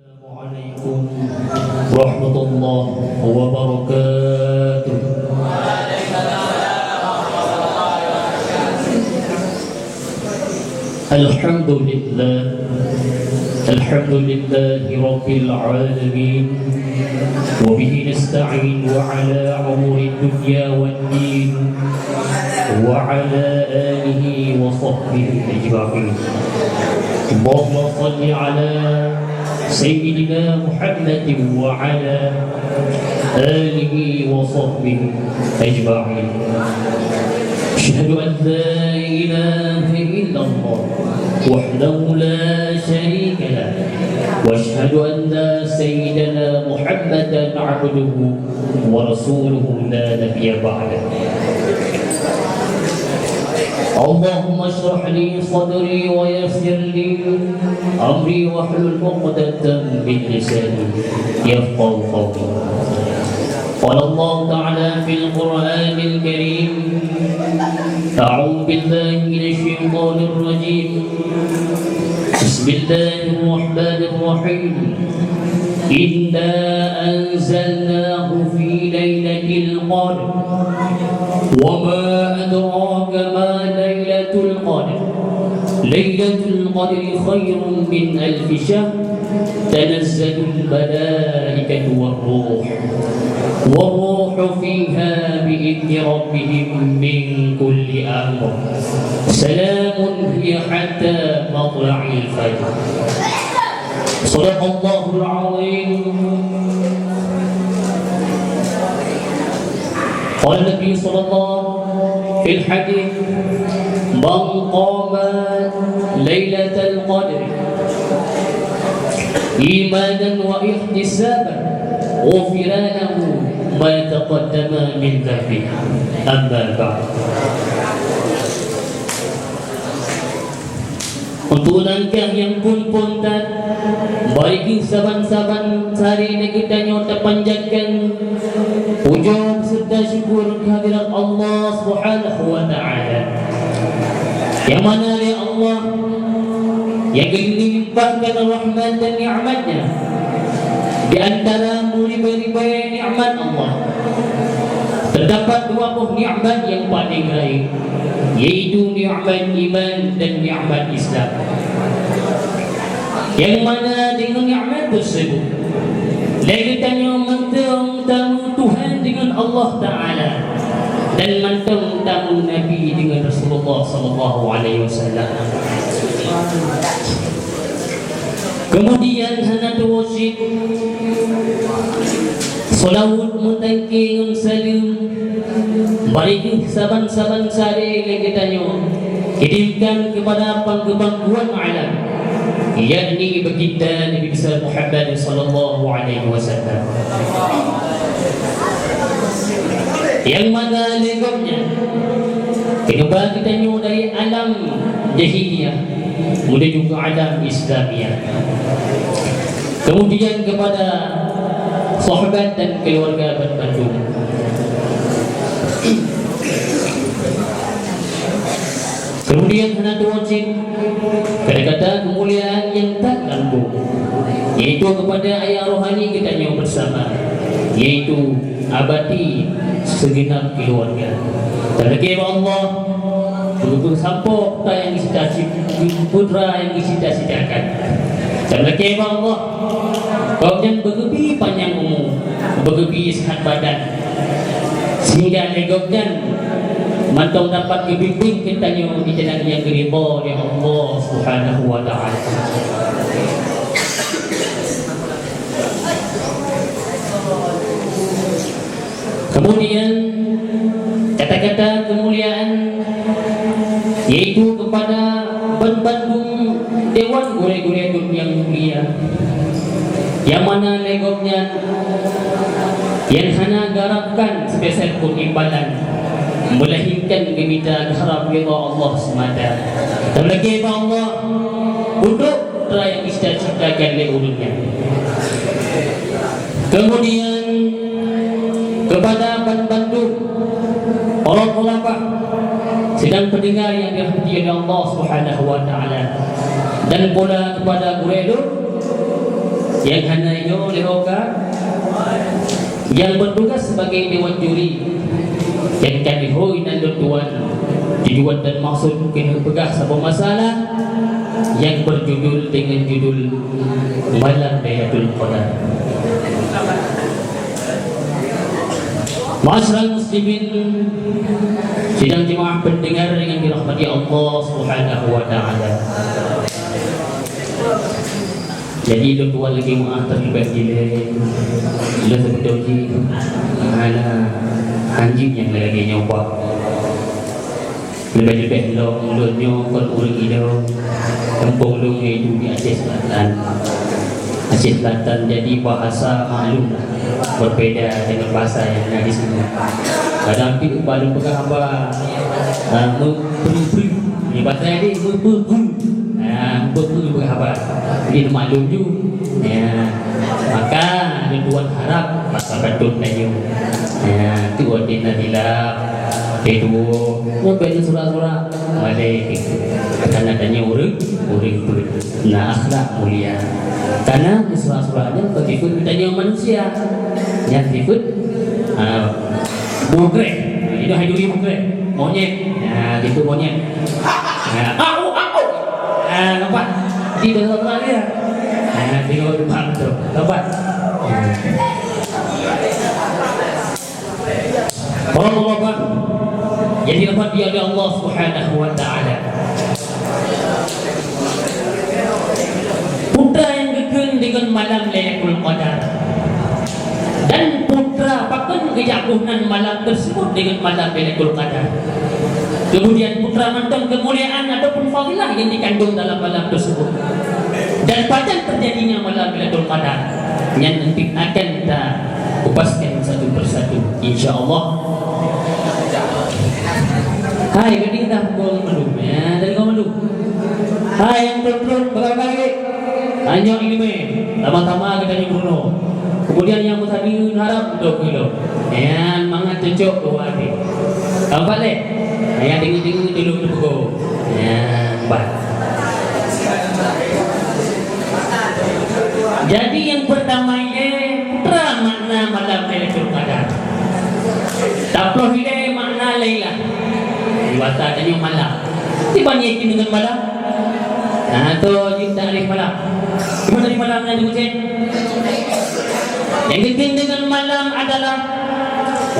Assalamualaikum warahmatullahi wabarakatuh. Alhamdulillah, alhamdulillahi rabbil alamin. Wa bihi nasta'in wa ala umuri dunya wad din wa ala alihi wa sahbihi ajma'in. Allahumma salli ala Sayyidina Muhammadin wa ala alihi wa sahbihi ajma'in. Asyhadu an la ilaha illallah wahdahu la syarika lah wa asyhadu anna sayyidana Muhammadan 'abduhu wa rasuluhu la nabiyya ba'dahu. Allahumma shrah li sadri wa yassir li amri wahlul 'uqdatam min lisani yafqahu qawli. Qala Allah ta'ala fil Qur'anil Karim, a'udzu billahi minasy syaithanir rajim. Bismillahirrahmanirrahim. Inna anzalnahu fi lailatul qadr. وما أدراك ما ليلة القدر ليلة القدر خير من ألف شهر تنزل الملائكة والروح فيها بإذن ربهم من كل أمر سلام هي حتى مطلع الفجر. صدق الله العظيم. قال النبي صلى الله في الحديث: من قام ليلة القدر إيمانا واحتسابا غفر له ما تقدم من ذنبه. أما بعد. Untuk langkah yang pun pontan bagi saban-saban sehari ini kita nyata panjatkan puja serta syukur kehadirat Allah Subhanahu wa taala. Yang mana oleh Allah yang dilimpahkan rahmat dan nikmatnya di antara ribuan nikmat Allah terdapat dua buah nikmat yang paling baik, yaitu nikmat iman dan nikmat Islam. Yang mana dengan nikmat tersebut kita mantau Tuhan dengan Allah Ta'ala dan mantau Nabi dengan Rasulullah Sallallahu Alaihi Wasallam. Kemudian hana wasyid salawat mutangking salim bagi saban-saban sari yang kita kirimkan kepada pangkebangkuan alam, yakni baginda Nabi besar Muhammad sallallahu alaihi wasallam, yang mana legomnya kenapa kita dari alam jahiliyah menuju ke alam Islamiyah, kemudian kepada sahabat dan keluarga Bandung. Kemudian hendak wajib kata-kata kemuliaan yang tak lambung, yaitu kepada ayah rohani kita yang bersama, yaitu abadi segenap keluarga. Dan lagi Allah betul sampok yang putra yang disita-sitakan. Dan lagi Allah kau jangan bergebi panjang umur, bergebi sehat badan, sehingga legoknya mantau dapat kebimbing kita yang di jalan yang ridha oleh Allah Subhanahu wa taala. Kemudian kata-kata kemuliaan yaitu kepada Bandung Dewan Gure-Gure yang mulia, yang mana legoknya yang hana garapkan spesial pun imbalan melahirkan meminta harap ridha Allah semata. Dan lagi Allah untuk yang cita-citakan oleh ulunnya. Kemudian kepada Bandung orang ulama sedang pendengar yang dirahmati oleh Allah Subhanahu wa taala, dan pula kepada Guredo yang hananya lehoka yang bertugas sebagai dewan juri yang kami hoi dan tuan tujuan dan maksud kena pegah sebuah masalah yang berjudul dengan judul Malam Lailatul Qadar. Ma'asyiral muslimin, sidang jemaah pendengar dengan dirahmati Allah Subhanahu wa taala. Jadi lu tuan lagi maaf terlibat gila. Lu sebetulnya mana anjing yang lagi nyoba. Lebih-lebih lu nyokot urang hidung. Kampung lu itu di Aceh Selatan. Aceh Selatan jadi bahasa maklum lah. Berbeda dengan bahasa yang ada di sini. Kadang tu baru pegang apa? Ini bahasa ini betul apa? Ini maklum juga. Ya, maka tuan harap masa betul nayu. Ya, tu ordina dilap. Itu, ngapain surah-surah? Balik. Karena tanya orang pun. Nah, akhlak mulia. Karena surah-surahnya begitu tanya manusia. Yang ikut, bugrek. Itu hiduri bugrek. Monyet. Nah, itu monyet. Nampak? Di dalam dia. Tengok depan tu. Nampak? Allah yang didapat dia oleh Allah Subhanahu wa taala. Putra yang gegem dengan malam Lailatul Qadar. Dan putra pakan kejagunan malam tersebut dengan malam Lailatul Qadar. Kemudian putra mantong kemuliaan ataupun fadilah yang dikandung dalam malam tersebut. Dan pada terjadinya malam Lailatul Qadar yang nanti akan kita kupaskan satu persatu insya-Allah. Hai, gading dah pukul melu. Ya, dari kau melu. Hai, yang turun berapa-berapa hanya ini me. Tama-tama kita ni Bruno. Kemudian yang tadi harap 2 kilo. Ya, mangat cucuk 2 hari. Nampak leh? Ya, tinggi-tinggi dulu pukul. Ya, nampak. Jadi yang pertama ini putra makna malam Lailatul Qadar. Taploh ini makna Lailah. Diwata tanya malam. Tiba ni yakin dengan malam. Nah, tu kita arif malam. Gimana di malamnya diucap? Yang yakin dengan malam adalah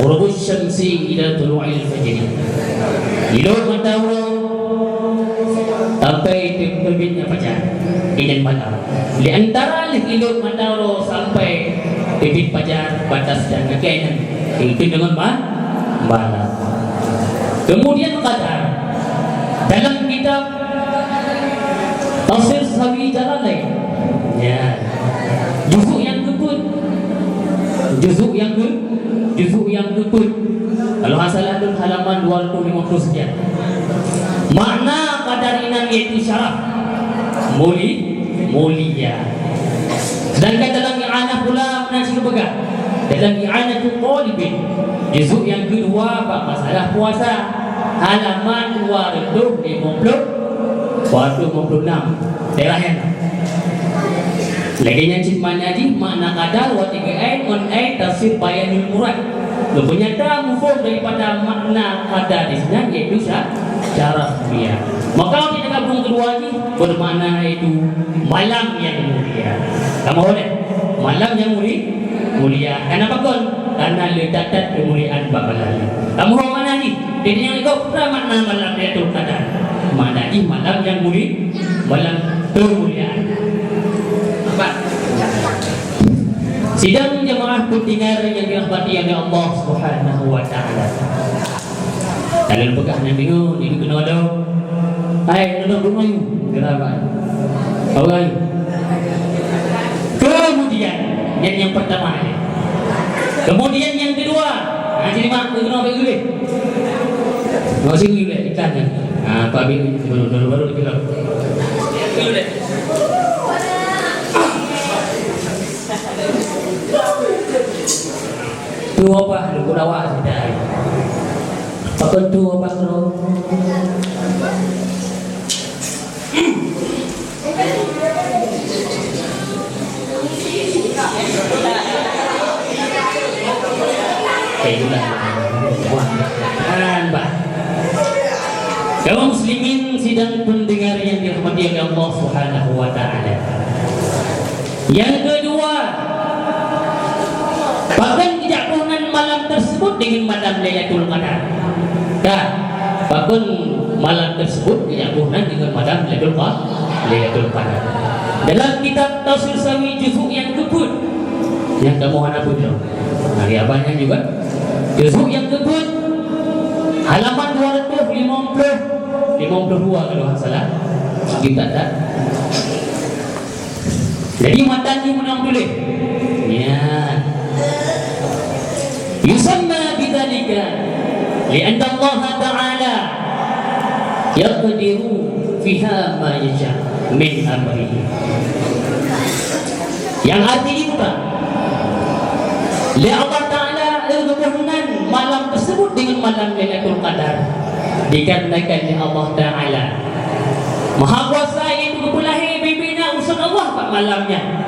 urubus syamsi ila tulu'il fajr. Hidup matahari sampai terbitnya fajar. Ini malam. Di antara hidup matahari sampai terbit fajar batas dan kekainan. Itu dengan malam. Kemudian qadar dalam kitab Tafsir Sawi Jalalain, ya, juzuk yang ke-7 kalau hasalah halaman 250 sekian. Makna qadar ini yaitu syaraf mulia. Sedangkan dalam i'anah pula menasir begah dalam i'anatul qalibin juzuk yang kedua bab masalah puasa halaman 256 terakhir. Lagi yang cipman jadi makna qadar wa 3 on tafsir bayanul murad. Ternyata mufhum daripada makna qadar di sini yaitu syaraf mulia. Maka kita gabung kedua ini bermakna itu malam yang mulia. Kamu boleh malam yang mulia. Kenapa kon? Karena letakkan kemuliaan babalali. Kamu mana ni? Jadi yang ikut makna malam Lailatul Qadar. Makna ini malam yang mulia, malam kemuliaan. Apa? Sidang jemaah pendengar yang dirahmati oleh Allah Subhanahu wa taala. Kalau pegah nan bingung, ini kena ada. Hai, nak rumah you. Kenapa? Okey. Kemudian yang pertama ni. Kemudian yang kedua, jadi mak kena bagi duit. Masih duit ikan kan. Apa bagi baru dikira. Duit. Tu apa? Lu kurawa sudah. Pakai tu apa kau? itulah. Pak. Kaum muslimin sidang pendengar yang dirahmati oleh Allah Subhanahu wa taala. Yang kedua, bahkan dijatuhkan malam tersebut dengan malam Lailatul Qadar. Bahkan malam tersebut dijatuhkan dengan malam Lailatul Qadar. Dalam kitab Tafsir Sawi juzuk yang kebut, yang kamu hafal dulu. Hari abahnya juga. Juzuk yang kebut, halaman 252 kalau salah. Kita tak. Jadi matanya menang boleh. Ya. Yusamma bidzalika li'anna Allah Ta'ala yaqdiru fiha ma yasha min amrihi. Yang artinya apa? Allah Ta'ala berhubungan malam tersebut dengan malam Lailatul Qadar dikarenakan Allah Ta'ala Maha Kuasa itu kepulahi bibina usaha Allah pada malamnya.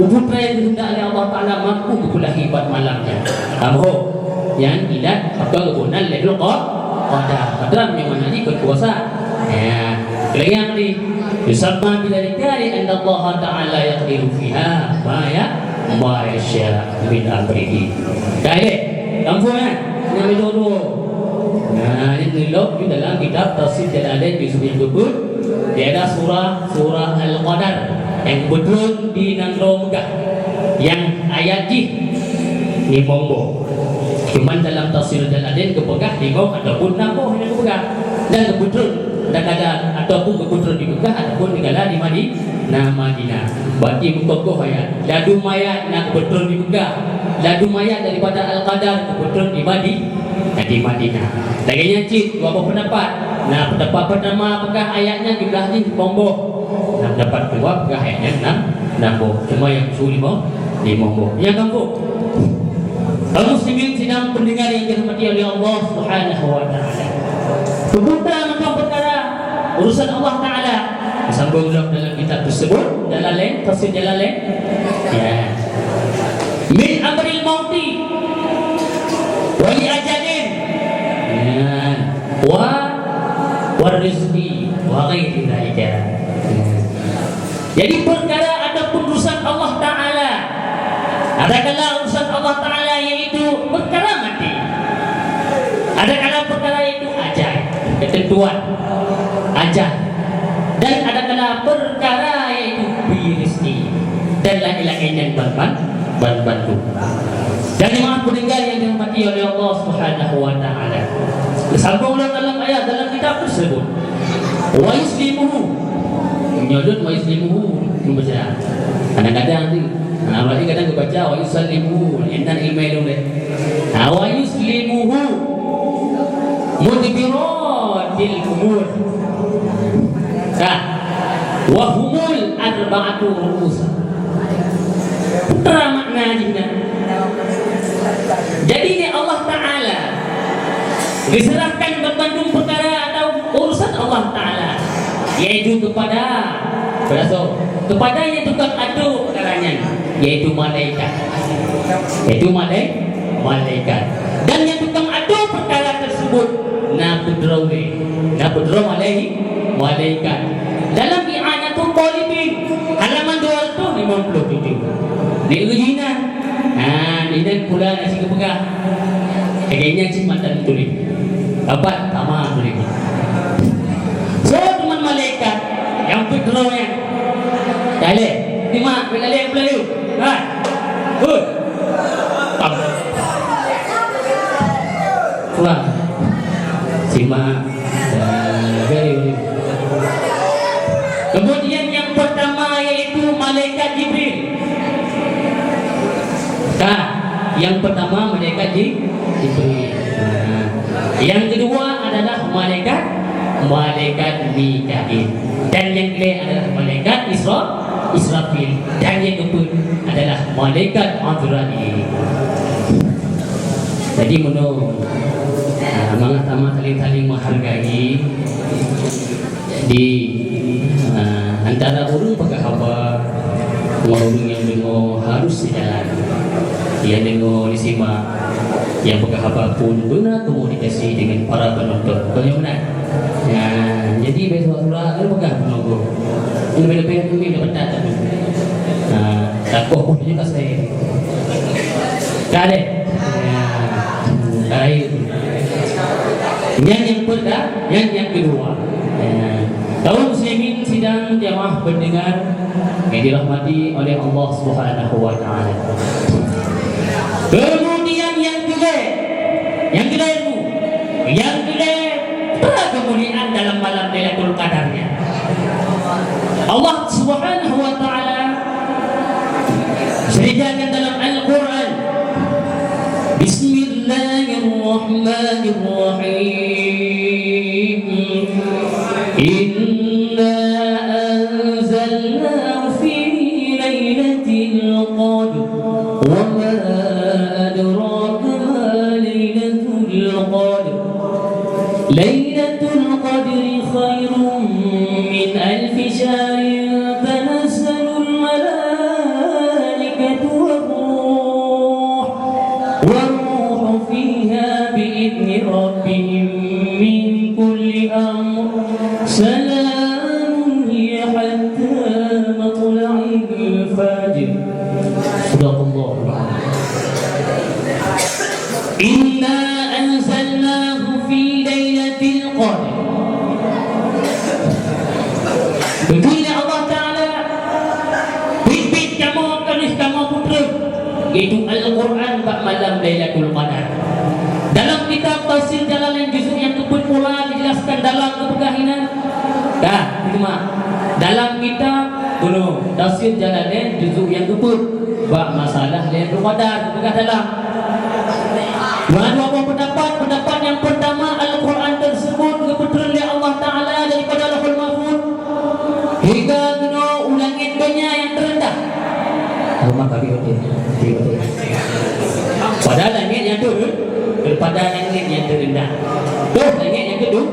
Putra yang dihendak oleh Allah Ta'ala mampu kepulahi pada malamnya. Amho yang tidak apa kebunan Lailatul Qadar. Qadar yang mana ni kekuasaan. Ya, kelihatan ni disebut bila dikari anda Allah Ta'ala yaqdiru fiha ma yasha min amrihi. Kaya kamu kan yang dulu. Nah, ini log di dalam kitab Tafsir Jalalain juzuk yang ke-10. Dia ada surah Al-Qadar yang kebetulan di Nangro Megah yang ayat ni monggo. Cuman dalam Tafsir Jalalain kepegah di Mekah ataupun Nangro yang kepegah dan kebetulan dan ada ataupun kebetulan di Mekah ataupun di Madinah. Berarti bukoh ayat. Ladu mayat nak kebetulan di Mekah. Ladu mayat daripada Al-Qadar kebetulan di Madinah. Laginya cik, apa pendapat? Nah, pendapat pertama apakah ayatnya di belah ni bombo. Nah, pendapat kedua apakah ayatnya nambo. Cuma yang sulimo di bombo. Yang kampung. Kaum muslimin sidang pendengar yang dirahmati oleh Allah Subhanahu wa taala. Tentang tentang perkara urusan Allah Taala disambung dalam kitab tersebut Jalalain, Tafsir Jalalain. Ya. Min amril mauti wa li ajalin. Ya. Wa rizqi wa ghairi dzalika. Jadi perkara ataupun urusan Allah Taala. Adakala urusan Allah Taala yaitu perkara mati. Adakala perkara itu ajal, ketentuan ajal. Dan adakala perkara yaitu rizki dan lain-lain yang bantu. Dan jemaah pendengar yang dirahmati oleh Allah Subhanahu wa taala. Disambung dalam ayat dalam kitab tersebut. Wa yuslimuhu. Menyodot wa yuslimuhu membaca. Kadang-kadang tu awalnya kadang baca wa yusallimuhu intan email deh. Wa yuslimuhu mudbiratil umur. Wa humul arba'atu ru'us. Putra makna juga. Jadi ini Allah Ta'ala diserahkan berbandung perkara atau urusan Allah Ta'ala, yaitu kepada yang tukang adu perkaranya, yaitu malaikat. Dan yang tukang adu perkara tersebut Nabudraw malaikat. Dalam i'anatul talibin halaman 257 diujinan. Ini pula nasi kepegah. Kayaknya cimatan tulis. Dapat sama tulis. So teman malaikat yang pedrawnya. Dale, lima belale belayu. Good. Pulang. Simak. Kemudian yang pertama yaitu malaikat Jibril. Yang pertama malaikat Jibril. Yang kedua adalah malaikat Mikail. Dan yang ketiga adalah malaikat Israfil. Dan yang keempat adalah malaikat Azrail. Jadi menurut amat saling menghargai di antara orang pakai khabar, orang yang dengar harus sejalan, dia dengar disimak. yang berapa pun guna komunikasi dengan para penonton. Kalau benar. Ya, jadi besok surah lu pegang menunggu. Ini lebih-lebih ini dapat datang. Nah, takut pun juga saya. Tak ada. Ya, baik. Yang kedua. Ya. Kaum muslimin sidang jamaah pendengar yang dirahmati oleh Allah Subhanahu wa taala. Kemudian yang kedua kemuliaan dalam malam Lailatul Qadarnya. Allah Subhanahu wa taala ceritakan dalam Al-Qur'an, Bismillahirrahmanirrahim. Inna anzalnahu fi lailatul qadr wa ma adraka ma lailatul qadr. Lailatul qadri khairun min alfi syahrin tanazzalul malaikatu war-ruhu fiha bi'izni rabbihim min kulli amr. Salamun hiya hatta matla'il fajr. Sadaqallahu Inna anzalnahu fi lailatul qadr. Betulnya Allah Ta'ala bibit kamu kanis kamu putra, yaitu Al-Quran bak malam Lailatul Qadar. Dalam kitab Tafsir Jalalain juzuk yang ke-10 dijelaskan dalam kepegahinan. Dah, itu mah. Dalam kitab Tafsir Jalalain juzuk yang ke-10 bak masalah Lailatul Qadar kepegah dalam. Dua pendapat yang pertama, Al-Quran tersebut keputeran oleh Allah Ta'ala daripada Lauhul Mahfuz hingga ke langit dunia yang terendah. Rumah kami betul. Pada langit yang turun, pada langit yang terendah. Tuh langit yang kedua,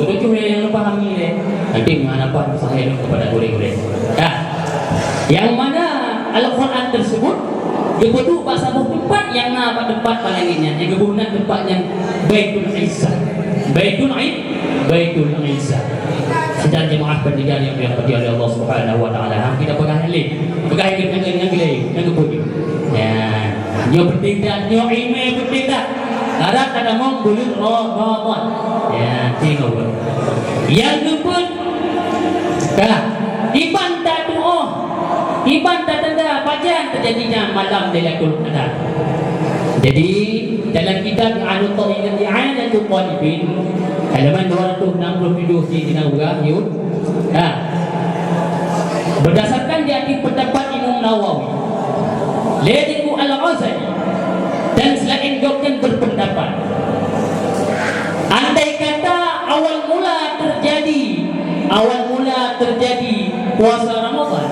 itu cuma yang pahami ni. Nanti mana apa saya kepada boleh. Yang mana Al-Quran tersebut kebetul bahasa tempat yang nama tempat palangitnya, yang kebunan tempat yang Baitul Izzah. Baitul Izzah. Sedang jemaah pendengar yang dirahmati oleh Allah Subhanahu wa taala, kita pegang yang kepunya. Ya, nyo penting dah, nyo email penting dah. Kadang-kadang mau bulan Ramadan. Ya, tengok. Yang kedua, iban tak doa. Iban tak tanda pajan terjadinya malam Lailatul Qadar. Jadi dalam kitab I'anatul Talibin halaman 267 di Nawawi, berdasarkan di pendapat Imam Nawawi, Lailatul Al-Ghazali dan selain dokter berpendapat, andai kata awal mula terjadi puasa Ramadan,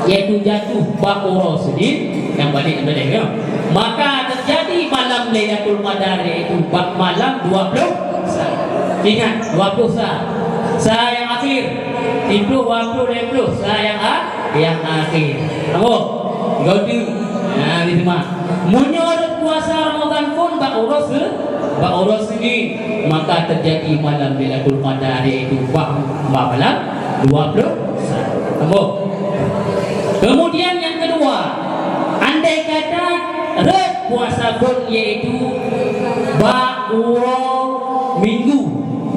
yaitu jatuh Baqarah sedih yang balik ya, maka terjadi malam Lailatul Qadar, yaitu malam 20 sah. Ingat 20 sah. Sah yang akhir. Itu waktu 20 sah yang akhir. Kamu gaudu. Nah, ini mah. Menurut puasa Ramadan pun Baqarah sedih, maka terjadi malam Lailatul Qadar, yaitu malam 20 sah. Kamu. Kemudian yang kedua, andai kata red puasa pun, yaitu Baqarah minggu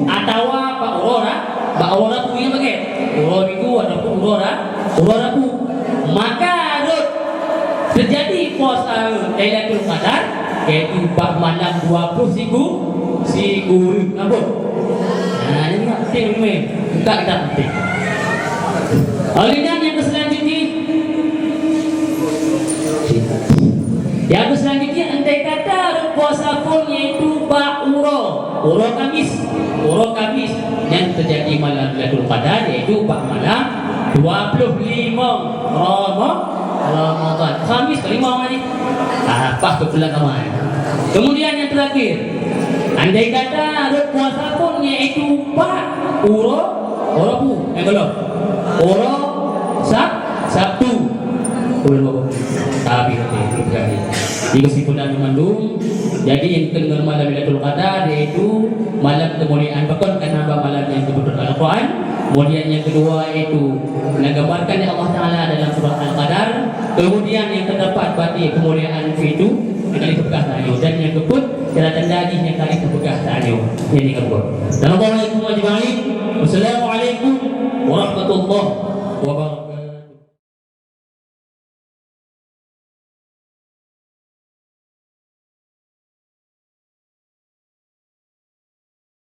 atau Baqarah Rabu yang bagai Baqarah minggu ataupun Baqarah Rabu, maka red terjadi puasa Lailatul Qadar, yaitu malam 20 siku apa? Nah, ini tak penting ni. Tak penting. Aliran yang selanjutnya, andai kata puasa pun, yaitu Urah Kamis yang terjadi malam Lailatul Qadar, yaitu malam 25 Ramadan. Khamis ke 5 hari. Pas ke bulan Ramadan. Kemudian yang terakhir, andai kata puasa pun, yaitu Urah Sabtu. Tapi kesimpulan mengandung Jadi yang kedua malam Lailatul Qadar yaitu malam kemuliaan bahkan kenapa malam yang disebut Al-Quran. Kemudian yang kedua itu menggambarkan Allah Ta'ala dalam surah Al-Qadar. Kemudian yang terdapat berarti kemuliaan itu kali terpegah ta'ayu. Dan yang keempat syaratan lagi yang kali terpegah ta'ayu. Ini keempat. Assalamualaikum warahmatullahi wabarakatuh. Wassalamualaikum warahmatullahi wabarakatuh.